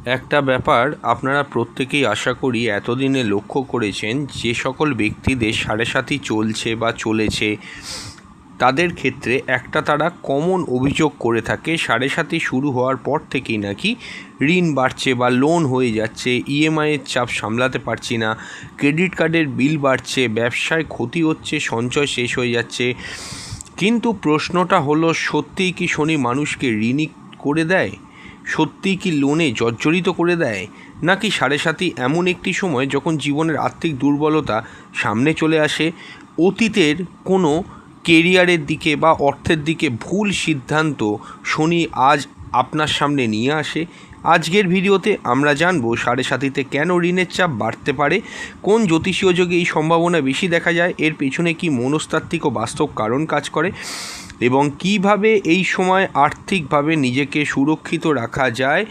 একটা ব্যাপার আপনারা প্রত্যেকেই আশা করি এতদিনে লক্ষ্য করেছেন, যে সকল ব্যক্তিদের সাড়ে সাথী চলছে বা চলেছে তাদের ক্ষেত্রে একটা তারা কমন অভিযোগ করে থাকে, সাড়ে সাথী শুরু হওয়ার পর থেকেই নাকি ঋণ বাড়ছে বা লোন হয়ে যাচ্ছে, ইএমআইয়ের চাপ সামলাতে পারছি না, ক্রেডিট কার্ডের বিল বাড়ছে, ব্যবসায় ক্ষতি হচ্ছে, সঞ্চয় শেষ হয়ে যাচ্ছে। কিন্তু প্রশ্নটা হলো, সত্যিই কি শনি মানুষকে ঋণী করে দেয়? সত্যিই কি লোনে জর্জরিত করে দেয়? নাকি সাড়ে সাথী এমন একটি সময় যখন জীবনের আর্থিক দুর্বলতা সামনে চলে আসে, অতীতের কোনো কেরিয়ারের দিকে বা অর্থের দিকে ভুল সিদ্ধান্ত শনি আজ আপনার সামনে নিয়ে আসে? আজকের ভিডিওতে আমরা জানবো সাড়ে সাথীতে কেন ঋণের চাপ বাড়তে পারে, কোন জ্যোতিষীয় যোগে এই সম্ভাবনা বেশি দেখা যায়, এর পেছনে কি মনস্তাত্ত্বিক ও বাস্তব কারণ কাজ করে, এবং কিভাবে এই সময় আর্থিকভাবে নিজেকে সুরক্ষিত রাখা যায়।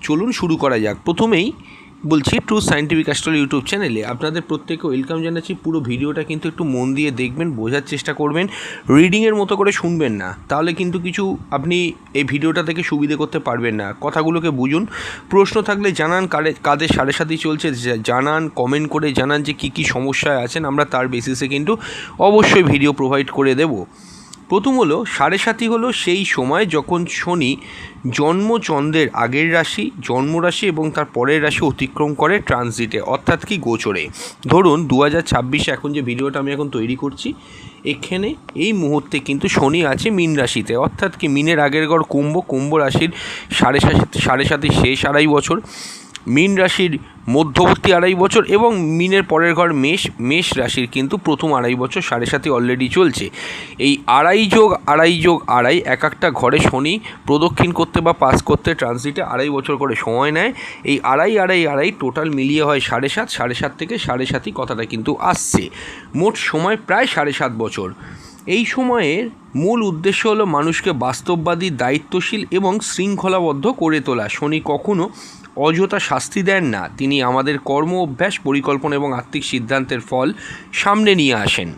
চলুন শুরু করা যাক। প্রথমেই বলছি, ট্রুথ সায়েন্টিফিক অ্যাস্ট্রোলজি ইউটিউব চ্যানেলে আপনাদের প্রত্যেককে ওয়েলকাম জানাচ্ছি। পুরো ভিডিওটা কিন্তু একটু মন দিয়ে দেখবেন, বোঝার চেষ্টা করবেন, রিডিংয়ের মতো করে শুনবেন না, তাহলে কিন্তু কিছু আপনি এই ভিডিওটা থেকে সুবিধে করতে পারবেন না। কথাগুলোকে বুঝুন, প্রশ্ন থাকলে জানান, কাদের সাড়ে সাথী চলছে জানান, কমেন্ট করে জানান যে কী সমস্যায় আছেন, আমরা তার বেসিসে কিন্তু অবশ্যই ভিডিও প্রোভাইড করে দেব। প্রথম হলো, সাড়ে সাথী হলো সেই সময় যখন শনি জন্মচন্দ্রের আগের রাশি, জন্মরাশি এবং তার পরের রাশি অতিক্রম করে ট্রানজিটে, অর্থাৎ কি গোচরে। ধরুন 2026 এখন যে ভিডিওটা আমি এখন তৈরি করছি, এখানে এই মুহূর্তে কিন্তু শনি আছে মীন রাশিতে, অর্থাৎ কি মীনের আগের ঘর কুম্ভ, কুম্ভ রাশির সাড়ে সাথী শেষ 2.5 বছর, মীন রাশির মধ্যবর্তী 2.5 বছর এবং মীনের পরের ঘর মেষ, মেষ রাশির কিন্তু প্রথম 2.5 বছর সাড়ে সাথী অলরেডি চলছে। এই 2.5 যোগ 2.5 যোগ 2.5 এক একটা ঘরে শনি প্রদক্ষিণ করতে বা পাস করতে ট্রানজিটে 2.5 বছর করে সময় নেয়। এই 2.5 টোটাল মিলিয়ে হয় 7.5, 7.5 থেকে সাড়ে সাথী কথাটা কিন্তু আসছে। মোট সময় প্রায় 7.5 বছর। এই সময়ের মূল উদ্দেশ্য হলো মানুষকে বাস্তববাদী, দায়িত্বশীল এবং শৃঙ্খলাবদ্ধ করে তোলা। শনি কখনো অযথা শাস্তি দেন না, তিনি আমাদের কর্ম অভ্যাস, পরিকল্পনা এবং আর্থিক সিদ্ধান্তের ফল সামনে নিয়ে আসেন।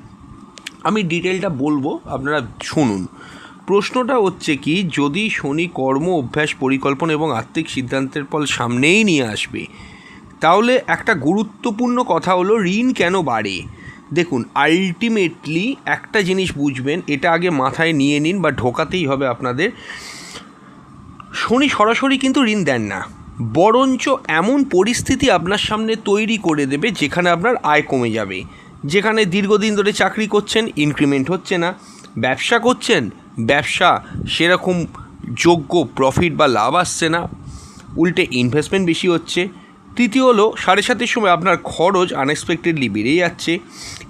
আমি ডিটেলটা বলবো, আপনারা শুনুন। প্রশ্নটা হচ্ছে কি, যদি শনি কর্ম অভ্যাস, পরিকল্পনা এবং আর্থিক সিদ্ধান্তের ফল সামনেই নিয়ে আসবে, তাহলে একটা গুরুত্বপূর্ণ কথা হলো ঋণ কেন বাড়ে। দেখুন, আলটিমেটলি একটা জিনিস বুঝবেন, এটা আগে মাথায় নিয়ে নিন বা ঢোকাতেই হবে আপনাদের। শনি সরাসরি কিন্তু ঋণ দেন না, বরঞ্চ এমন পরিস্থিতি আপনার সামনে তৈরি করে দেবে যেখানে আপনার আয় কমে যাবে। যেখানে দীর্ঘদিন ধরে চাকরি করছেন, ইনক্রিমেন্ট হচ্ছে না, ব্যবসা করছেন, ব্যবসা সেরকম যোগ্য প্রফিট বা লাভ আসছে না, উল্টে ইনভেস্টমেন্ট বেশি হচ্ছে। তৃতীয় হলো, সাড়ে সাতের সময় আপনার খরচ আনএক্সপেক্টেডলি বেড়ে যাচ্ছে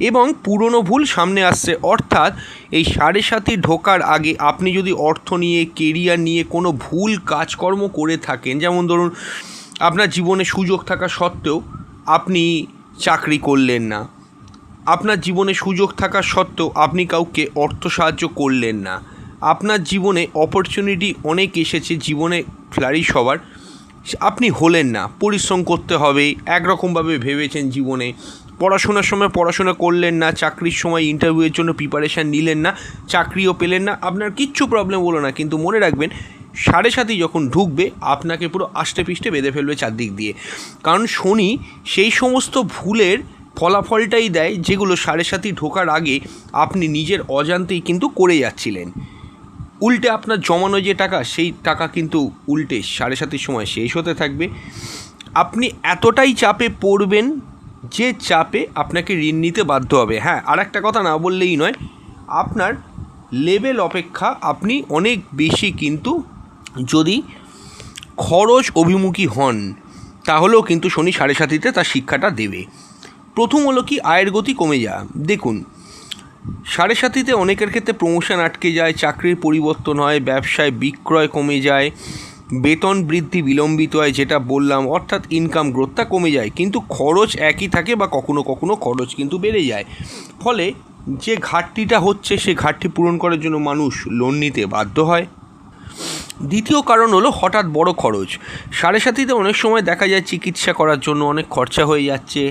এবং পুরনো ভুল সামনে আসছে। অর্থাৎ এই সাড়ে সাতি ঢোকার আগে আপনি যদি অর্থ নিয়ে, কেরিয়ার নিয়ে কোনো ভুল কাজকর্ম করে থাকেন, যেমন ধরুন আপনার জীবনে সুযোগ থাকা সত্ত্বেও আপনি চাকরি করলেন না, আপনার জীবনে সুযোগ থাকা সত্ত্বেও আপনি কাউকে অর্থ সাহায্য করলেন না, আপনার জীবনে অপরচুনিটি অনেক এসেছে জীবনে ফ্লারিশ হওয়ার, আপনি হলেন না, পরিশ্রম করতে হবে একরকমভাবে ভেবেছেন জীবনে, পড়াশোনার সময় পড়াশোনা করলেন না, চাকরির সময় ইন্টারভিউয়ের জন্য প্রিপারেশান নিলেন না, চাকরিও পেলেন না, আপনার কিচ্ছু প্রবলেম হলো না। কিন্তু মনে রাখবেন, সাড়ে সাথী যখন ঢুকবে আপনাকে পুরো আষ্টে পিষ্টে বেঁধে ফেলবে চারদিক দিয়ে। কারণ শনি সেই সমস্ত ভুলের ফলাফলটাই দেয় যেগুলো সাড়ে সাথী ঢোকার আগে আপনি নিজের অজান্তেই কিন্তু করে যাচ্ছিলেন। উল্টে আপনার জমানো যে টাকা, সেই টাকা কিন্তু উল্টে সাড়ে সাতির সময় শেষ হতে থাকবে। আপনি এতটাই চাপে পড়বেন যে চাপে আপনাকে ঋণ নিতে বাধ্য হবে। হ্যাঁ, আর একটা কথা না বললেই নয়, আপনার লেভেল অপেক্ষা আপনি অনেক বেশি কিন্তু যদি খরচ অভিমুখী হন, তাহলেও কিন্তু শনি সাড়ে সাতিতে তার শিক্ষাটা দেবে। প্রথম হলো কি, আয়ের গতি কমে যাওয়া। দেখুন, সাড়ে সাতিতে অনেকের ক্ষেত্রে প্রমোশন আটকে যায়, চাকরির পরিবর্তন হয়, ব্যবসায় বিক্রয় কমে যায়, বেতন বৃদ্ধি বিলম্বিত হয়, যেটা বললাম, অর্থাৎ ইনকাম গ্রোথটা কমে যায়, কিন্তু খরচ একই থাকে বা কখনো কখনো খরচ কিন্তু বেড়ে যায়। ফলে যে ঘাটতিটা হচ্ছে, সে ঘাটতি পূরণ করার জন্য মানুষ লোন নিতে বাধ্য হয়। দ্বিতীয় কারণ হলো হঠাৎ বড় খরচ। সাড়ে সাতিতে অনেক সময় দেখা যায় চিকিৎসা করার জন্য অনেক খরচা হয়ে যাচ্ছে।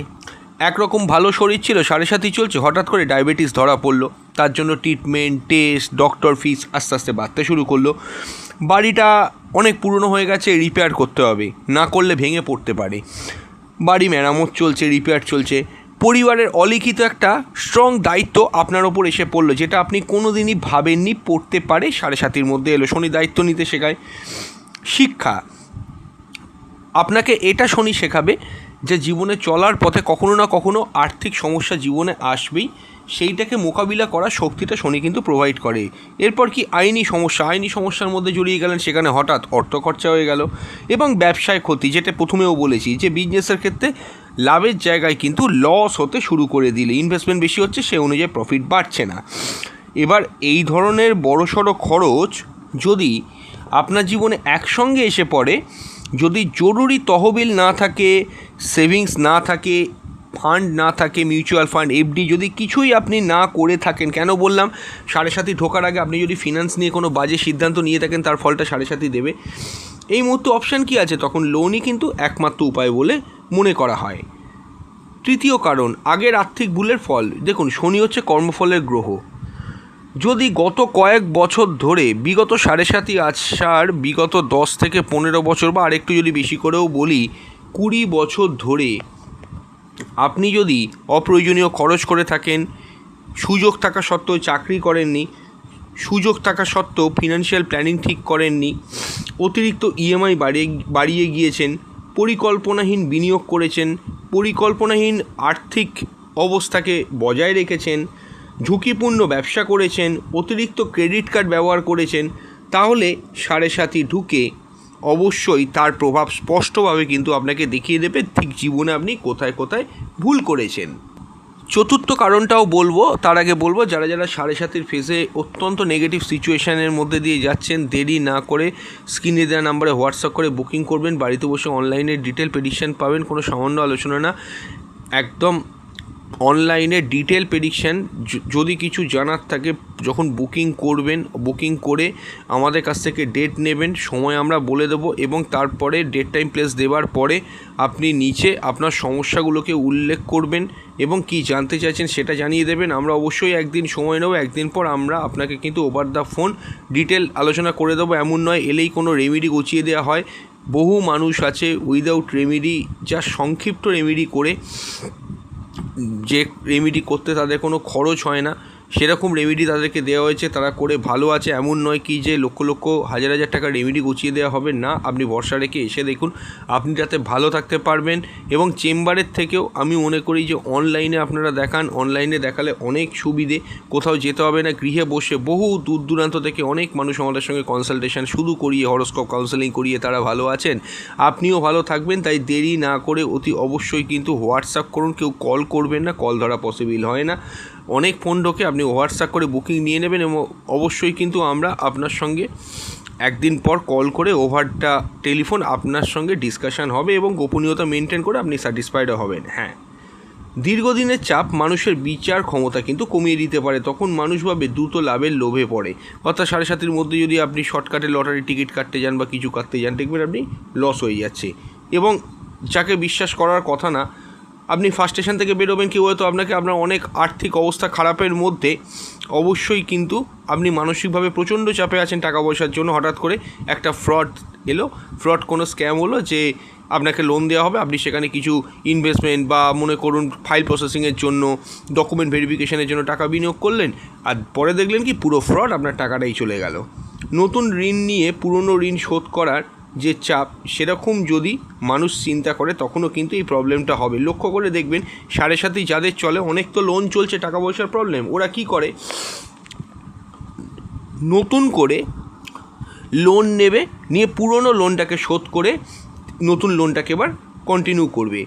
একরকম ভালো শরীর ছিল, সাড়ে সাতি চলছে, হঠাৎ করে ডায়াবেটিস ধরা পড়লো, তার জন্য ট্রিটমেন্ট, টেস্ট, ডক্টর ফিস আস্তে আস্তে বাড়তে শুরু করলো। বাড়িটা অনেক পুরনো হয়ে গেছে, রিপেয়ার করতে হবে, না করলে ভেঙে পড়তে পারে, বাড়ি মেরামত চলছে, রিপেয়ার চলছে, পরিবারের অলিখিত একটা স্ট্রং দায়িত্ব আপনার ওপর এসে পড়লো, যেটা আপনি কোনো দিনই ভাবেননি পড়তে পারে, 7.5 মধ্যে এলো। শনি দায়িত্ব নিতে শেখায়। শিক্ষা, আপনাকে এটা শনি শেখাবে যে জীবনে চলার পথে কখনো না কখনো আর্থিক সমস্যা জীবনে আসবেই, সেইটাকে মোকাবিলা করার শক্তিটা শনি কিন্তু প্রোভাইড করে। এরপর কি আইনি সমস্যার মধ্যে জড়িয়ে গেলেন, সেখানে হঠাৎ অর্থ খরচা হয়ে গেল। এবং ব্যবসায় ক্ষতি, যেটা প্রথমেও বলেছি যে বিজনেসের ক্ষেত্রে লাভের জায়গায় কিন্তু লস হতে শুরু করে দিলে, ইনভেস্টমেন্ট বেশি হচ্ছে, সে অনুযায়ী প্রফিট বাড়ছে না। এবার এই ধরনের বড়সড় খরচ যদি আপনার জীবনে একসঙ্গে এসে পড়ে, যদি জরুরি তহবিল না থাকে, সেভিংস না থাকে, ফান্ড না থাকে, মিউচুয়াল ফান্ড, এফডি যদি কিছুই আপনি না করে থাকেন, কেন বললাম 7.5 ঢোকার আগে আপনি যদি ফিনান্স নিয়ে কোনো বাজে সিদ্ধান্ত নিয়ে থাকেন, তার ফলটা 7.5 দেবে। এই মুহূর্তে অপশান কি আছে? তখন লোনই কিন্তু একমাত্র উপায় বলে মনে করা হয়। তৃতীয় কারণ, আগের আর্থিক ভুলের ফল। দেখুন, শনি হচ্ছে কর্মফলের গ্রহ। যদি গত কয়েক বছর ধরে, বিগত 7.5 আসার বিগত 10 থেকে 15 বছর, বা আরেকটু যদি বেশি করেও বলি 20 বছর ধরে আপনি যদি অপ্রয়োজনীয় খরচ করে থাকেন, সুযোগ থাকা সত্ত্বেও চাকরি করেননি, সুযোগ থাকা সত্ত্বেও ফিনান্সিয়াল প্ল্যানিং ঠিক করেননি, অতিরিক্ত ইএমআই বাড়িয়ে গিয়েছেন, পরিকল্পনাহীন বিনিয়োগ করেছেন, পরিকল্পনাহীন আর্থিক অবস্থাকে বজায় রেখেছেন, ঝুঁকিপূর্ণ ব্যবসা করেছেন, অতিরিক্ত ক্রেডিট কার্ড ব্যবহার করেছেন, তাহলে 7.5 ঢুকে অবশ্যই তার প্রভাব স্পষ্টভাবে কিন্তু আপনাকে দেখিয়ে দেবে ঠিক জীবনে আপনি কোথায় কোথায় ভুল করেছেন। চতুর্থ কারণটাও বলবো, তার আগে বলবো যারা 7.5 ফেজে অত্যন্ত নেগেটিভ সিচুয়েশানের মধ্যে দিয়ে যাচ্ছেন, দেরি না করে স্ক্রিনে দেওয়া নাম্বারে হোয়াটসঅ্যাপ করে বুকিং করবেন। বাড়িতে বসে অনলাইনে ডিটেল প্রেডিকশান পাবেন, কোনো সামান্য আলোচনা না, একদম অনলাইনে ডিটেল প্রেডিকশান। যদি কিছু জানার থাকে, যখন বুকিং করবেন, বুকিং করে আমাদের কাছ থেকে ডেট নেবেন, সময় আমরা বলে দেবো, এবং তারপরে ডেট টাইম প্লেস দেওয়ার পরে আপনি নিচে আপনার সমস্যাগুলোকে উল্লেখ করবেন এবং কি জানতে চাইছেন সেটা জানিয়ে দেবেন। আমরা অবশ্যই একদিন সময় নেব, একদিন পর আমরা আপনাকে কিন্তু ওভার দ্য ফোন ডিটেল আলোচনা করে দেবো। এমন নয় এলেই কোনো রেমেডি গুছিয়ে দেওয়া হয়। বহু মানুষ আছে উইদাউট রেমেডি, যা সংক্ষিপ্ত রেমেডি করে, যে রেমেডি করতে তাদের কোনো খরচ হয় না, সেরকম রেমেডি তাদেরকে দেওয়া হয়েছে, তারা করে ভালো আছে। এমন নয় কি যে লক্ষ লক্ষ হাজার হাজার টাকা রেমেডি গুছিয়ে দেওয়া হবে না। আপনি ভরসা রেখে এসে দেখুন, আপনি যাতে ভালো থাকতে পারবেন। এবং চেম্বারের থেকেও আমি মনে করি যে অনলাইনে আপনারা দেখান, অনলাইনে দেখালে অনেক সুবিধে, কোথাও যেতে হবে না, গৃহে বসে বহু দূর দূরান্ত থেকে অনেক মানুষ আমাদের সঙ্গে কনসালটেশন শুধু করিয়ে, হরোস্কোপ কাউন্সেলিং করিয়ে তারা ভালো আছেন। আপনিও ভালো থাকবেন, তাই দেরি না করে অতি অবশ্যই কিন্তু হোয়াটসঅ্যাপ করুন। কেউ কল করবেন না, কল ধরা পসিবল হয় না, অনেক ফোন ঢোকে। আপনি হোয়াটসঅ্যাপ করে বুকিং নিয়ে নেবেন এবং অবশ্যই কিন্তু আমরা আপনার সঙ্গে একদিন পর কল করে ওভার দ্য টেলিফোন আপনার সঙ্গে ডিসকাশান হবে এবং গোপনীয়তা মেনটেন করে আপনি স্যাটিসফাইডও হবেন। হ্যাঁ, দীর্ঘদিনের চাপ মানুষের বিচার ক্ষমতা কিন্তু কমিয়ে দিতে পারে। তখন মানুষ ভাবে দ্রুত লাভের লোভে পড়ে। অর্থাৎ 7.5 মধ্যে যদি আপনি শর্টকাটে লটারি টিকিট কাটতে যান বা কিছু কাটতে যান, দেখবেন আপনি লস হয়ে যাচ্ছে। এবং যাকে বিশ্বাস করার কথা না, আপনি ফার্স্ট স্টেশন থেকে বেরোবেন, কেউ হয়তো আপনাকে, আপনার অনেক আর্থিক অবস্থা খারাপের মধ্যে অবশ্যই কিন্তু আপনি মানসিকভাবে প্রচণ্ড চাপে আছেন টাকা পয়সার জন্য, হঠাৎ করে একটা ফ্রড এলো, ফ্রড কোনো স্ক্যাম হলো যে আপনাকে লোন দেওয়া হবে, আপনি সেখানে কিছু ইনভেস্টমেন্ট বা মনে করুন ফাইল প্রসেসিংয়ের জন্য, ডকুমেন্ট ভেরিফিকেশনের জন্য টাকা বিনিয়োগ করলেন, আর পরে দেখলেন কি পুরো ফ্রড, আপনার টাকাটাই চলে গেল। নতুন ঋণ নিয়ে পুরনো ঋণ শোধ করার যে চাপ, সেরকম যদি মানুষ চিন্তা করে তখনও কিন্তু এই প্রবলেমটা হবে। লক্ষ্য করে দেখবেন 7.5 যাদের চলে, অনেক তো লোন চলছে, টাকা পয়সার প্রবলেম, ওরা কি করে, নতুন করে লোন নেবে, নিয়ে পুরনো লোনটাকে শোধ করে নতুন লোনটাকে এবার কন্টিনিউ করবে।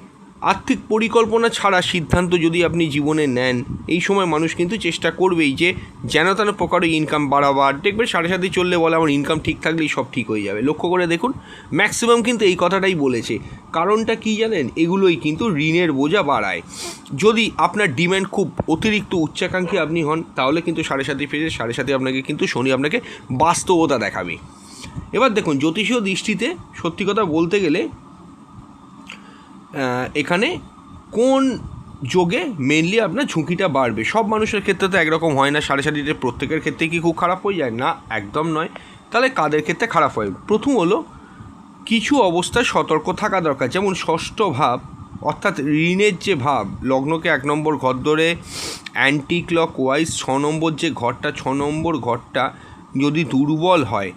আর্থিক পরিকল্পনা ছাড়া সিদ্ধান্ত যদি আপনি জীবনে নেন, এই সময় মানুষ কিন্তু চেষ্টা করবেই যে যেন তেন প্রকারে ইনকাম বাড়াবার। দেখবেন 7.5 চললে বলে আমার ইনকাম ঠিক থাকলেই সব ঠিক হয়ে যাবে। লক্ষ্য করে দেখুন, ম্যাক্সিমাম কিন্তু এই কথাটাই বলেছে। কারণটা কী জানেন? এগুলোই কিন্তু ঋণের বোঝা বাড়ায়। যদি আপনার ডিম্যান্ড খুব অতিরিক্ত উচ্চাকাঙ্ক্ষী আপনি হন, তাহলে কিন্তু 7.5 ফেজে 7.5 আপনাকে কিন্তু শনি আপনাকে বাস্তবতা দেখাবে। এবার দেখুন, জ্যোতিষীয় দৃষ্টিতে সত্যি কথা বলতে গেলে এখানে কোন যোগে মেনলি আপনার ঝুঁকিটা বাড়বে। সব মানুষের ক্ষেত্রে তো একরকম হয় না। 7.5 প্রত্যেকের ক্ষেত্রে কি খুব খারাপ হয়ে যায়? না, একদম নয়। তাহলে কাদের ক্ষেত্রে খারাপ হয়? প্রথম হলো কিছু অবস্থায় সতর্ক থাকা দরকার, যেমন ষষ্ঠ ভাব অর্থাৎ ঋণের যে ভাব, লগ্নকে 1 নম্বর ঘর ধরে অ্যান্টি ক্লক ওয়াইজ 6 নম্বর যে ঘরটা, 6 নম্বর ঘরটা যদি দুর্বল হয়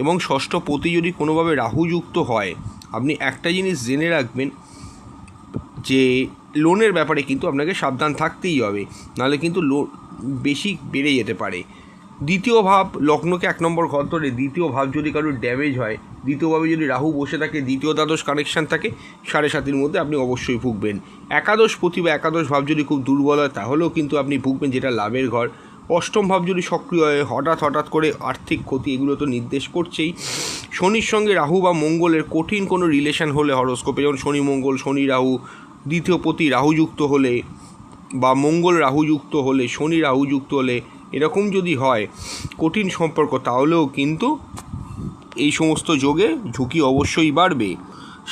এবং ষষ্ঠপতি যদি কোনোভাবে রাহুযুক্ত হয়, আপনি একটা জিনিস জেনে রাখবেন যে লোনের ব্যাপারে কিন্তু আপনাকে সাবধান থাকতেই হবে, নাহলে কিন্তু লোন বেশি বেড়ে যেতে পারে। দ্বিতীয় ভাব, লগ্নকে 1 নম্বর ঘর ধরে দ্বিতীয় ভাব যদি কারোর ড্যামেজ হয়, দ্বিতীয়ভাবে যদি রাহু বসে থাকে, দ্বিতীয় দ্বাদশ কানেকশান থাকে, 7.5-এর মধ্যে আপনি অবশ্যই ভুগবেন। একাদশপতি বা একাদশ ভাব যদি খুব দুর্বল হয় তাহলেও কিন্তু আপনি ভুগবেন, যেটা লাভের ঘর। অষ্টম ভাব যদি সক্রিয় হয়, হঠাৎ করে আর্থিক ক্ষতি, এগুলো তো নির্দেশ করছেই। শনির সঙ্গে রাহু বা মঙ্গলের কঠিন কোনো রিলেশন হলে হরোস্কোপে, যেমন শনি মঙ্গল, শনি রাহু, দ্বিতীয় পতি রাহুযুক্ত হলে বা মঙ্গল রাহুযুক্ত হলে, শনি রাহুযুক্ত হলে, এরকম যদি হয় কঠিন সম্পর্ক, তাহলেও কিন্তু এই সমস্ত যোগে ঝুঁকি অবশ্যই বাড়বে।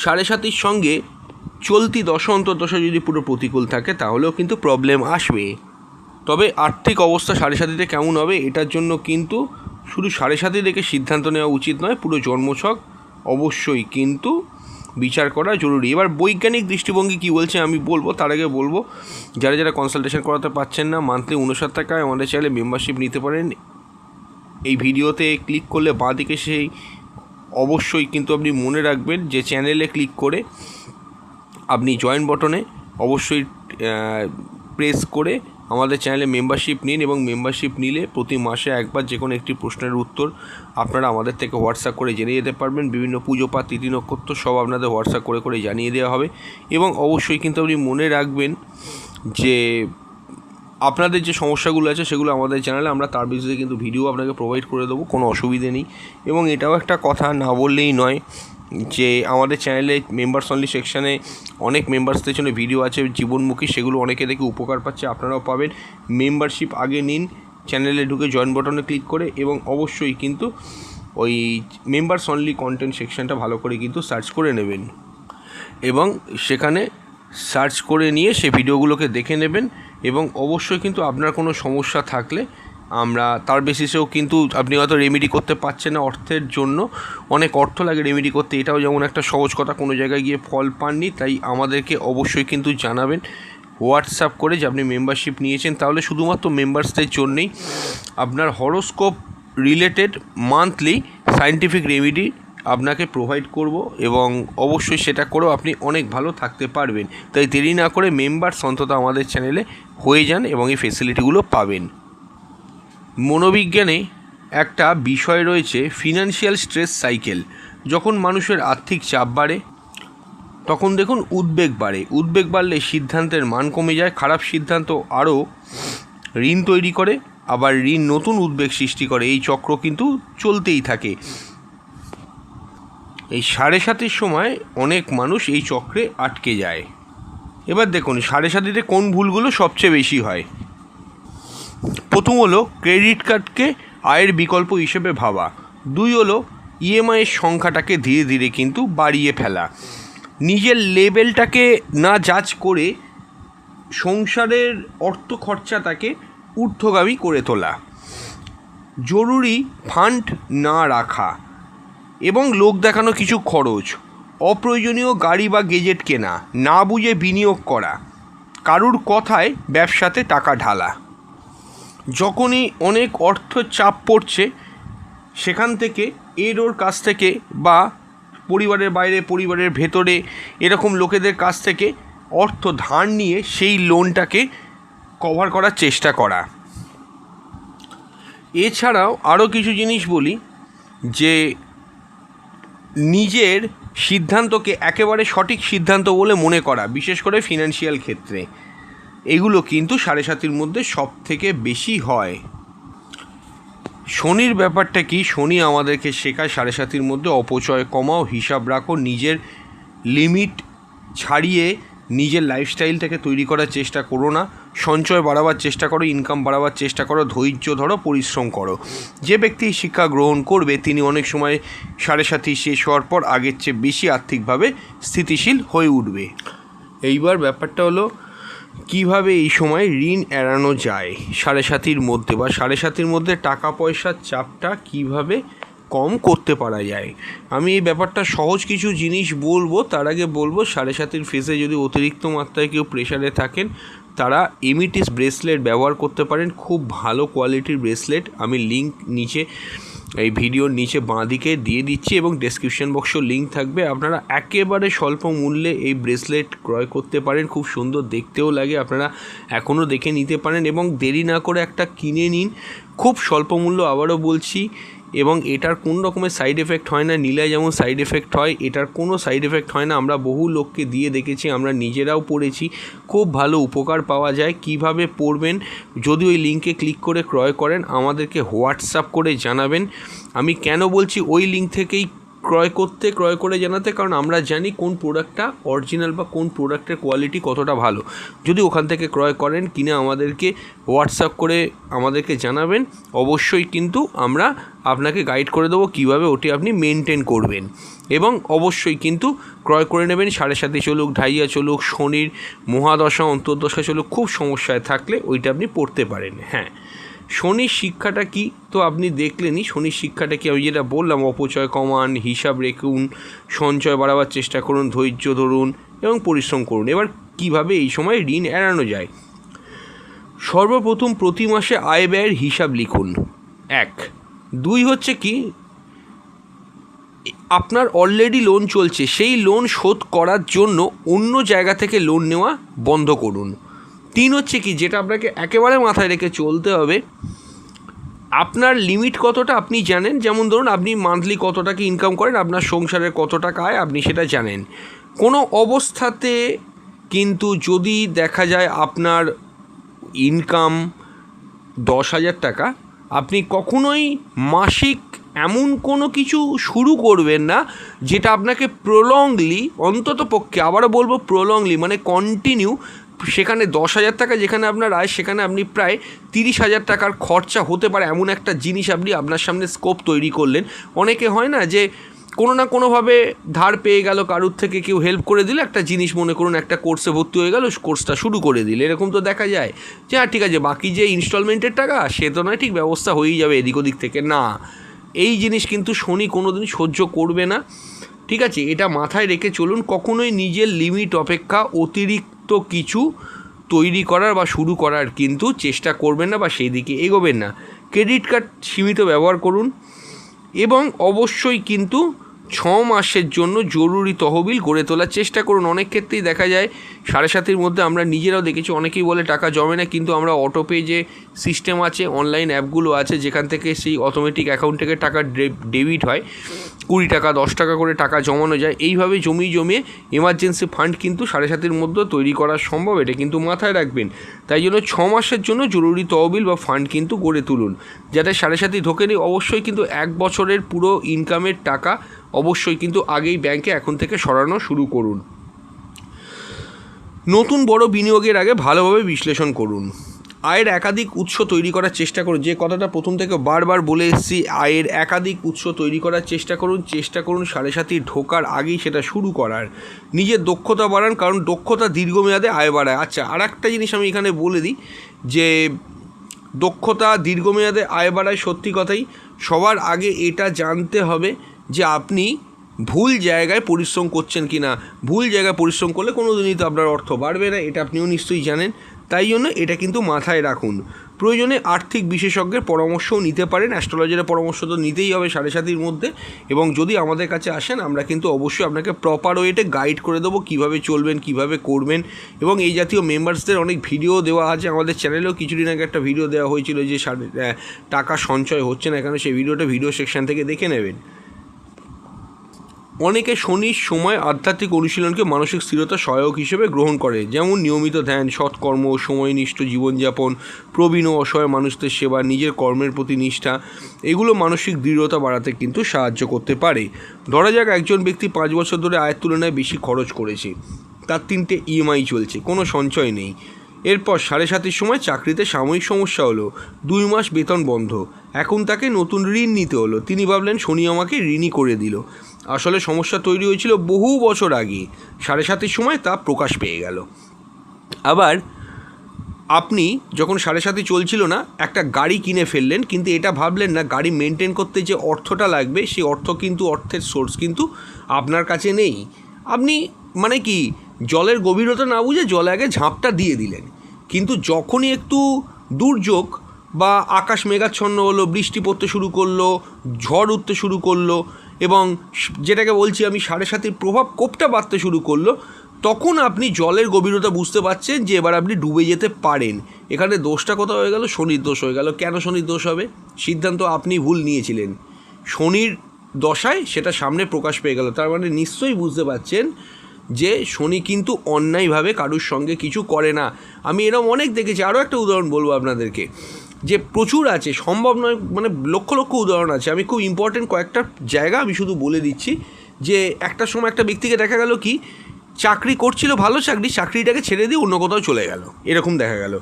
7.5-এর সঙ্গে চলতি দশা অন্তর্দশা যদি পুরো প্রতিকূল থাকে তাহলেও কিন্তু প্রবলেম আসবে। তবে আর্থিক অবস্থা 7.5-তে কেমন হবে এটার জন্য কিন্তু শুধু 7.5 দেখে সিদ্ধান্ত নেওয়া উচিত নয়, পুরো জন্মছক অবশ্যই কিন্তু বিচার করা জরুরি। এবার বৈজ্ঞানিক দৃষ্টিভঙ্গি কী বলছে আমি বলবো, তার আগে বলবো যারা কনসালটেশন করাতে পারছেন না, মান্থলি 59 টাকায় আমাদের চ্যানেলে মেম্বারশিপ নিতে পারেন। এই ভিডিওতে ক্লিক করলে বাঁ দিকে সেই অবশ্যই কিন্তু আপনি মনে রাখবেন যে চ্যানেলে ক্লিক করে আপনি জয়েন বটনে অবশ্যই প্রেস করে আমাদের চ্যানেলে মেম্বারশিপ নিন, এবং মেম্বারশিপ নিলে প্রতি মাসে একবার যে কোনো একটি প্রশ্নের উত্তর আপনারা আমাদের থেকে হোয়াটসঅ্যাপ করে জেনে যেতে পারবেন। বিভিন্ন পুজো পাঠ, তিথি নক্ষত্র সব আপনাদের হোয়াটসঅ্যাপ করে জানিয়ে দেওয়া হবে। এবং অবশ্যই কিন্তু আপনি মনে রাখবেন যে আপনাদের যে সমস্যাগুলো আছে সেগুলো আমাদের চ্যানেলে আমরা তার বেসিসে কিন্তু ভিডিও আপনাকে প্রোভাইড করে দেবো, কোনো অসুবিধে নেই। এবং এটাও একটা কথা না বললেই নয় যে আমাদের চ্যানেলে মেম্বার্স অনলি সেকশানে অনেক মেম্বার্সদের জন্য ভিডিও আছে জীবনমুখী, সেগুলো অনেকে দেখে উপকার পাচ্ছে, আপনারাও পাবেন। মেম্বারশিপ আগে নিন, চ্যানেলে ঢুকে জয়েন বাটনে ক্লিক করে, এবং অবশ্যই কিন্তু ওই মেম্বার্স অনলি কন্টেন্ট সেকশানটা ভালো করে কিন্তু সার্চ করে নেবেন, এবং সেখানে সার্চ করে নিয়ে সে ভিডিওগুলোকে দেখে নেবেন। এবং অবশ্যই কিন্তু আপনার কোনো সমস্যা থাকলে আমরা তার বেসিসেও কিন্তু, আপনি হয়তো রেমেডি করতে পারছেন না অর্থের জন্য, অনেক অর্থ লাগে রেমেডি করতে, এটাও যেমন একটা সহজ কথা, কোনো জায়গায় গিয়ে ফল পাননি, তাই আমাদেরকে অবশ্যই কিন্তু জানাবেন হোয়াটসঅ্যাপ করে যে আপনি মেম্বারশিপ নিয়েছেন। তাহলে শুধুমাত্র মেম্বার্সদের জন্যেই আপনার horoscope related monthly scientific remedy আপনাকে প্রোভাইড করব, এবং অবশ্যই সেটা করেও আপনি অনেক ভালো থাকতে পারবেন। তাই দেরি না করে মেম্বার্স অন্তত আমাদের চ্যানেলে হয়ে যান এবং এই ফেসিলিটিগুলো পাবেন। মনোবিজ্ঞানে একটা বিষয় রয়েছে ফিনান্সিয়াল স্ট্রেস সাইকেল। যখন মানুষের আর্থিক চাপ বাড়ে তখন দেখুন উদ্বেগ বাড়ে, উদ্বেগ বাড়লে সিদ্ধান্তের মান কমে যায়, খারাপ সিদ্ধান্ত আরও ঋণ তৈরি করে, আবার ঋণ নতুন উদ্বেগ সৃষ্টি করে, এই চক্র কিন্তু চলতেই থাকে। এই 7.5-এর সময় অনেক মানুষ এই চক্রে আটকে যায়। এবার দেখুন 7.5-তে কোন ভুলগুলো সবচেয়ে বেশি হয়। প্রথম হলো ক্রেডিট কার্ডকে আয়ের বিকল্প হিসেবে ভাবা। 2 হলো ইএমআইয়ের সংখ্যাটাকে ধীরে ধীরে কিন্তু বাড়িয়ে ফেলা। নিজের লেভেলটাকে না জাজ করে সংসারের অর্থ খরচাটাকে ঊর্ধ্বগামী করে তোলা। জরুরি ফান্ড না রাখা এবং লোক দেখানো কিছু খরচ। অপ্রয়োজনীয় গাড়ি বা গেজেট কেনা, না বুঝে বিনিয়োগ করা, কারুর কথায় ব্যবসাতে টাকা ঢালা। যখনই অনেক অর্থ চাপ পড়ছে সেখান থেকে এর ওর কাছ থেকে বা পরিবারের বাইরে পরিবারের ভেতরে এরকম লোকেদের কাছ থেকে অর্থ ধার নিয়ে সেই লোনটাকে কভার করার চেষ্টা করা। এছাড়াও আরও কিছু জিনিস বলি, যে নিজের সিদ্ধান্তকে একেবারে সঠিক সিদ্ধান্ত বলে মনে করা, বিশেষ করে ফিনান্সিয়াল ক্ষেত্রে, এগুলো কিন্তু 7.5-এর মধ্যে সব থেকে বেশি হয়। শনির ব্যাপারটা কি, শনি আমাদেরকে শেখায় 7.5-এর মধ্যে অপচয় কমাও, হিসাব রাখো, নিজের লিমিট ছাড়িয়ে নিজের লাইফস্টাইলটাকে তৈরি করার চেষ্টা করো না, সঞ্চয় বাড়াবার চেষ্টা করো, ইনকাম বাড়াবার চেষ্টা করো, ধৈর্য ধরো, পরিশ্রম করো। যে ব্যক্তি শিক্ষা গ্রহণ করবে তিনি অনেক সময় 7.5 শেষ হওয়ার পর আগের চেয়ে বেশি আর্থিকভাবে স্থিতিশীল হয়ে উঠবে। এইবার ব্যাপারটা হলো কিভাবে এই সময় ঋণ এড়ানো যায় 7.5-এর মধ্যে, বা 7.5-এর মধ্যে টাকা পয়সার চাপটা কিভাবে কম করতে পারা যায়। আমি এই ব্যাপারটা সহজ কিছু জিনিস বলবো, তার আগে বলবো 7.5 ফেসে যদি অতিরিক্ত মাত্রায় কেউ প্রেশারে থাকেন তারা এমিটিস ব্রেসলেট ব্যবহার করতে পারেন। খুব ভালো কোয়ালিটির ব্রেসলেট, আমি লিঙ্ক নিচে এই ভিডিওর নিচে বাঁ দিকে দিয়ে দিচ্ছি এবং ডেসক্রিপশন বক্সেও লিঙ্ক থাকবে। আপনারা একেবারে স্বল্প মূল্যে এই ব্রেসলেট ক্রয় করতে পারেন, খুব সুন্দর দেখতেও লাগে, আপনারা এখনও দেখে নিতে পারেন এবং দেরি না করে একটা কিনে নিন। খুব স্বল্প মূল্য, আবারও বলছি, এবং এটার কোন রকমের সাইড এফেক্ট হয় না। নীলায় যেমন সাইড এফেক্ট হয়, এটার কোনো সাইড এফেক্ট হয় না। আমরা বহু লোককে দিয়ে দেখেছি, আমরা নিজেরাও পড়েছি, খুব ভালো উপকার পাওয়া যায়। কিভাবে পড়বেন, যদি ওই লিঙ্কে ক্লিক করে ক্রয় করেন আমাদেরকে হোয়াটসঅ্যাপ করে জানাবেন। আমি কেন বলছি ওই লিঙ্ক থেকেই ক্রয় করে জানাতে, কারণ আমরা জানি কোন প্রোডাক্টটা অরিজিনাল বা কোন প্রোডাক্টের কোয়ালিটি কতটা ভালো। যদি ওখান থেকে ক্রয় করেন কিনে আমাদেরকে হোয়াটসঅ্যাপ করে আমাদেরকে জানাবেন, অবশ্যই কিন্তু আমরা আপনাকে গাইড করে দেবো কীভাবে ওটি আপনি মেনটেন করবেন। এবং অবশ্যই কিন্তু ক্রয় করে নেবেন। 7.5 চলুক, ঢাইয়া চলুক, শনির মহাদশা অন্তর্দশা চলুক, খুব সমস্যায় থাকলে ওইটা আপনি পড়তে পারেন। হ্যাঁ, শনির শিক্ষাটা কি তো আপনি দেখলেনই। শনির শিক্ষাটা কি আমি যেটা বললাম, অপচয় কমান, হিসাব রাখুন, সঞ্চয় বাড়াবার চেষ্টা করুন, ধৈর্য ধরুন এবং পরিশ্রম করুন। এবার কিভাবে এই সময় ঋণ এড়ানো যায়? সর্বপ্রথম প্রতি মাসে আয় ব্যয়ের হিসাব লিখুন। 1, 2 হচ্ছে কি, আপনার অলরেডি লোন চলছে, সেই লোন শোধ করার জন্য অন্য জায়গা থেকে লোন নেওয়া বন্ধ করুন। 3 হচ্ছে কি, যেটা আপনাকে একেবারে মাথায় রেখে চলতে হবে, আপনার লিমিট কতটা আপনি জানেন। যেমন ধরুন আপনি মান্থলি কত টাকা ইনকাম করেন, আপনার সংসারের কত টাকা আয় আপনি সেটা জানেন। কোনো অবস্থাতে কিন্তু যদি দেখা যায় আপনার ইনকাম 10,000 টাকা, আপনি কখনোই মাসিক এমন কোনো কিছু শুরু করবেন না যেটা আপনাকে প্রলংলি, অন্তত পক্ষে আবারও বলবো প্রলংলি মানে কন্টিনিউ, সেখানে 10,000 টাকা যেখানে আপনার আয় সেখানে আপনি প্রায় 30,000 টাকার খরচা হতে পারে এমন একটা জিনিস আপনি আপনার সামনে স্কোপ তৈরি করলেন। অনেকে হয় না যে কোনো না কোনোভাবে ধার পেয়ে গেল, কারুর থেকে কেউ হেল্প করে দিলে একটা জিনিস, মনে করুন একটা কোর্সে ভর্তি হয়ে গেল, কোর্সটা শুরু করে দিলে, এরকম তো দেখা যায় যে হ্যাঁ ঠিক আছে বাকি যে ইনস্টলমেন্টের টাকা সে তো নয়, ঠিক ব্যবস্থা হয়েই যাবে এদিক ওদিক থেকে। না, এই জিনিস কিন্তু শনি কোনো দিন সহ্য করবে না, ঠিক আছে? এটা মাথায় রেখে চলুন। কখনোই নিজের লিমিট অপেক্ষা অতিরিক্ত কিছু তৈরি করার বা শুরু করার কিন্তু চেষ্টা করবেন না বা সেই দিকে এগোবেন না। ক্রেডিট কার্ড সীমিত ব্যবহার করুন এবং অবশ্যই কিন্তু 6 মাসের জন্য জরুরি তহবিল গড়ে তোলার চেষ্টা করুন। অনেক ক্ষেত্রেই দেখা যায় 7.5-এর মধ্যে আমরা নিজেরাও দেখেছি, অনেকেই বলে টাকা জমে না, কিন্তু আমরা অটোপে যে সিস্টেম আছে, অনলাইন অ্যাপগুলো আছে যেখান থেকে সেই অটোমেটিক অ্যাকাউন্ট থেকে টাকা ডেবিট হয়, 20 টাকা 10 টাকা করে টাকা জমানো যায়। এইভাবে জমিয়ে এমার্জেন্সি ফান্ড কিন্তু 7.5-এর মধ্যে তৈরি করা সম্ভব, এটা কিন্তু মাথায় রাখবেন। তাই জন্য 6 মাসের জন্য জরুরি তহবিল বা ফান্ড কিন্তু গড়ে তুলুন, যাতে 7.5 ঢোকেনি। অবশ্যই কিন্তু 1 বছরের পুরো ইনকামের টাকা অবশ্যই কিন্তু আগেই ব্যাংকে এখন থেকে সরানো শুরু করুন। নতুন বড় বিনিয়োগের আগে ভালোভাবে বিশ্লেষণ করুন। আয়ের একাধিক উৎস তৈরি করার চেষ্টা করুন। যে কথাটা প্রথম থেকে বারবার বলে এসেছি, আয়ের একাধিক উৎস তৈরি করার চেষ্টা করুন। 7.5 ঢোকার আগেই সেটা শুরু করার। নিজের দক্ষতা বাড়ান, কারণ দক্ষতা দীর্ঘমেয়াদে আয় বাড়ায়। আচ্ছা, আর একটা জিনিস আমি এখানে বলে দিই যে দক্ষতা দীর্ঘমেয়াদে আয় বাড়ায়, সত্যি কথাই। সবার আগে এটা জানতে হবে যে আপনি ভুল জায়গায় পরিশ্রম করছেন কি না। ভুল জায়গায় পরিশ্রম করলে কোনো দিনই তো আপনার অর্থ বাড়বে না, এটা আপনিও নিশ্চয়ই জানেন। তাই জন্য এটা কিন্তু মাথায় রাখুন। প্রয়োজনে আর্থিক বিশেষজ্ঞের পরামর্শও নিতে পারেন। অ্যাস্ট্রোলজারের পরামর্শ তো নিতেই হবে 7.5-এর মধ্যে। এবং যদি আমাদের কাছে আসেন আমরা কিন্তু অবশ্যই আপনাকে প্রপার ওয়েতে গাইড করে দেবো কীভাবে চলবেন, কীভাবে করবেন। এবং এই জাতীয় মেম্বার্সদের অনেক ভিডিও দেওয়া আছে আমাদের চ্যানেলেও। কিছুদিন আগে একটা ভিডিও দেওয়া হয়েছিল যে টাকা সঞ্চয় হচ্ছে না, এখানে সেই ভিডিওটা ভিডিও সেকশন থেকে দেখে নেবেন। অনেকে শনির সময় আধ্যাত্মিক অনুশীলনকে মানসিক স্থিরতা সহায়ক হিসেবে গ্রহণ করে, যেমন নিয়মিত ধ্যান, সৎকর্ম, সময়নিষ্ঠ জীবনযাপন, প্রবীণ ও অসহায় মানুষদের সেবা, নিজের কর্মের প্রতি নিষ্ঠা, এগুলো মানসিক দৃঢ়তা বাড়াতে কিন্তু সাহায্য করতে পারে। ধরা যাক একজন ব্যক্তি 5 বছর ধরে আয়ের তুলনায় বেশি খরচ করেছে, তার 3টে EMI চলছে, কোনো সঞ্চয় নেই। এরপর 7.5-এর সময় চাকরিতে সাময়িক সমস্যা হলো, 2 মাস বেতন বন্ধ, এখন তাকে নতুন ঋণ নিতে হলো। তিনি ভাবলেন শনি আমাকে ঋণই করে দিল। আসলে সমস্যা তৈরি হয়েছিল বহু বছর আগে, 7.5-এর সময় তা প্রকাশ পেয়ে গেল। আবার আপনি যখন 7.5 চলছিল না একটা গাড়ি কিনে ফেললেন, কিন্তু এটা ভাবলেন না গাড়ি মেনটেন করতে যে অর্থটা লাগবে সেই অর্থের সোর্স কিন্তু আপনার কাছে নেই। আপনি মানে কি জলের গভীরতা না বুঝে জলে আগে ঝাঁপটা দিয়ে দিলেন, কিন্তু যখনই একটু দুর্যোগ বা আকাশ মেঘাচ্ছন্ন হলো, বৃষ্টি পড়তে শুরু করলো, ঝড় উঠতে শুরু করলো এবং যেটাকে বলছি আমি 7.5 প্রভাব কোপটা বাড়তে শুরু করলো, তখন আপনি জলের গভীরতা বুঝতে পারছেন যে এবার আপনি ডুবে যেতে পারেন। এখানে দোষটা কোথাও হয়ে গেল? শনির দোষ হয়ে গেল। কেন শনির দোষ হবে? সিদ্ধান্ত আপনি ভুল নিয়েছিলেন, শনির দশায় সেটা সামনে প্রকাশ পেয়ে গেল। তার মানে নিশ্চয়ই বুঝতে পারছেন যে শনি কিন্তু অন্যায়ভাবে কারুর সঙ্গে কিছু করে না। আমি এরকম অনেক দেখেছি। আরও একটা উদাহরণ বলবো আপনাদেরকে, যে প্রচুর আছে, সম্ভব নয়, মানে লক্ষ লক্ষ উদাহরণ আছে। আমি খুব ইম্পর্টেন্ট কয়েকটা জায়গা আমি শুধু বলে দিচ্ছি। যে একটা সময় একটা ব্যক্তিকে দেখা গেল কি চাকরি করছিল, ভালো চাকরিটাকে ছেড়ে দিয়ে অন্য কোথাও চলে গেল, এরকম দেখা গেল।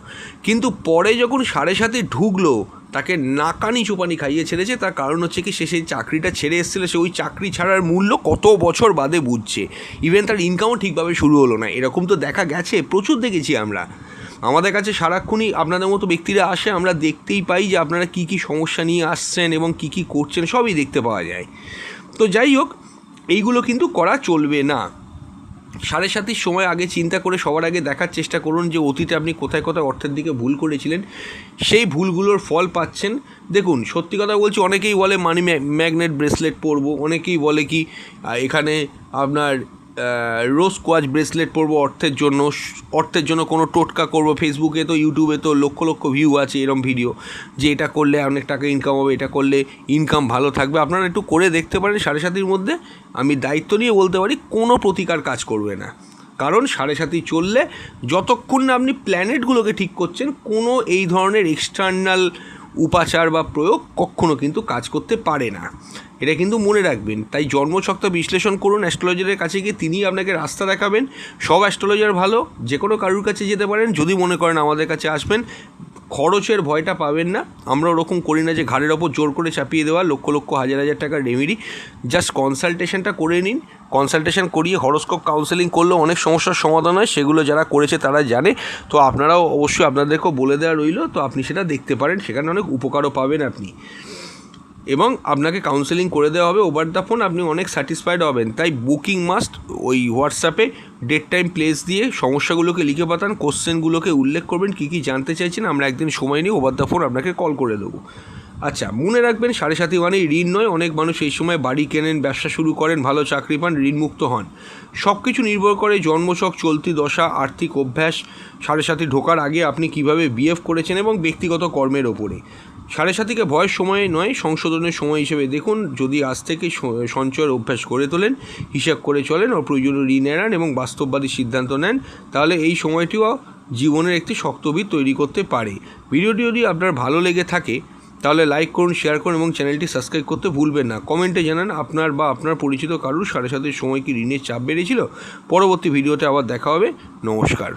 কিন্তু পরে যখন 7.5 ঢুকলো তাকে নাকানি চোপানি খাইয়ে ছেড়েছে। তার কারণ হচ্ছে কি সে সেই চাকরিটা ছেড়ে এসেছিল, সে ওই চাকরি ছাড়ার মূল্য কত বছর বাদে বুঝছে। ইভেন তার ইনকামও ঠিকভাবে শুরু হলো না। এরকম তো দেখা গেছে, প্রচুর দেখেছি আমরা। আমাদের কাছে সারাক্ষণই আপনাদের মতো ব্যক্তিরা আসে, আমরা দেখতেই পাই যে আপনারা কী কী সমস্যা নিয়ে আসছেন এবং কী কী করছেন, সবই দেখতে পাওয়া যায়। তো যাই হোক, এইগুলো কিন্তু করা চলবে না। 7.5 সময় আগে চিন্তা করে সবার আগে দেখার চেষ্টা করুন যে অতীতে আপনি কোথায় কোথায় অর্থের দিকে ভুল করেছিলেন, সেই ভুলগুলোর ফল পাচ্ছেন। দেখুন, সত্যি কথা বলছি, অনেকেই বলে মানি ম্যাগনেট ব্রেসলেট পরবো, অনেকেই বলে কি এখানে আপনার রোজ কোয়াচ ব্রেসলেট পরবো অর্থের জন্য কোনো টোটকা করবো। ফেসবুকে তো ইউটিউবে তো লক্ষ লক্ষ ভিউ আছে এরম ভিডিও, যে এটা করলে অনেক টাকা ইনকাম হবে, এটা করলে ইনকাম ভালো থাকবে। আপনারা একটু করে দেখতে পারেন। 7.5 মধ্যে আমি দায়িত্ব নিয়ে বলতে পারি কোনো প্রতিকার কাজ করবে না। কারণ 7.5 চললে যতক্ষণ না আপনি প্ল্যানেটগুলোকে ঠিক করছেন, কোনো এই ধরনের এক্সটার্নাল উপাচার বা প্রয়োগ কখনো কিন্তু কাজ করতে পারে না। এটা কিন্তু মনে রাখবেন। তাই জন্মছকটা বিশ্লেষণ করুন অ্যাস্ট্রোলজারের কাছে গিয়ে, তিনি আপনাকে রাস্তা দেখাবেন। সব অ্যাস্ট্রোলজার ভালো, যে কোনো কারুর কাছে যেতে পারেন। যদি মনে করেন আমাদের কাছে আসবেন, খরচের ভয়টা পাবেন না। আমরা ওরকম করি না যে ঘাড়ের ওপর জোর করে চাপিয়ে দেওয়া লক্ষ লক্ষ হাজার হাজার টাকার রেমেডি। জাস্ট কনসালটেশনটা করে নিন। কনসালটেশন করিয়ে হরোস্কোপ কাউন্সেলিং করলেও অনেক সমস্যার সমাধান হয়, সেগুলো যারা করেছে তারা জানে। তো আপনারাও অবশ্যই, আপনাদেরকেও বলে দেওয়া রইল, তো আপনি সেটা দেখতে পারেন, সেখানে অনেক উপকারও পাবেন আপনি। এবং আপনাকে কাউন্সেলিং করে দেওয়া হবে ওভার দ্য ফোন, আপনি অনেক স্যাটিসফাইড হবেন। তাই বুকিং মাস্ট। ওই হোয়াটসঅ্যাপে ডেট টাইম প্লেস দিয়ে সমস্যাগুলোকে লিখে পাঠান, কোশ্চেনগুলোকে উল্লেখ করবেন, কী কী জানতে চাইছেন। আমরা একদিন সময় নিয়ে ওভার দ্য ফোন আপনাকে কল করে দেবো। আচ্ছা, মনে রাখবেন 7.5 মানেই ঋণ নয়। অনেক মানুষ এই সময় বাড়ি কেনেন, ব্যবসা শুরু করেন, ভালো চাকরি পান, ঋণমুক্ত হন। সব কিছু নির্ভর করে জন্মছক, চলতি দশা, আর্থিক অভ্যাস, 7.5 ঢোকার আগে আপনি কিভাবে বিহেভ করেছেন এবং ব্যক্তিগত কর্মের ওপরে। 7.5কে ভয়ের সময় নয়, সংশোধনের সময় হিসেবে দেখুন। যদি আজ থেকে সঞ্চয়ের অভ্যাস করে তোলেন, হিসাব করে চলেন, অপ্রয়োজনীয় ঋণ এড়ান এবং বাস্তববাদী সিদ্ধান্ত নেন, তাহলে এই সময়টিও জীবনের একটি শক্ত ভিত তৈরি করতে পারে। ভিডিওটি যদি আপনার ভালো লেগে থাকে তাহলে লাইক করুন, শেয়ার করুন এবং চ্যানেলটি সাবস্ক্রাইব করতে ভুলবেন না। কমেন্টে জানান আপনার বা আপনার পরিচিত কারুর 7.5 সময় কি ঋণের চাপ বেড়েছিল। পরবর্তী ভিডিওতে আবার দেখা হবে। নমস্কার।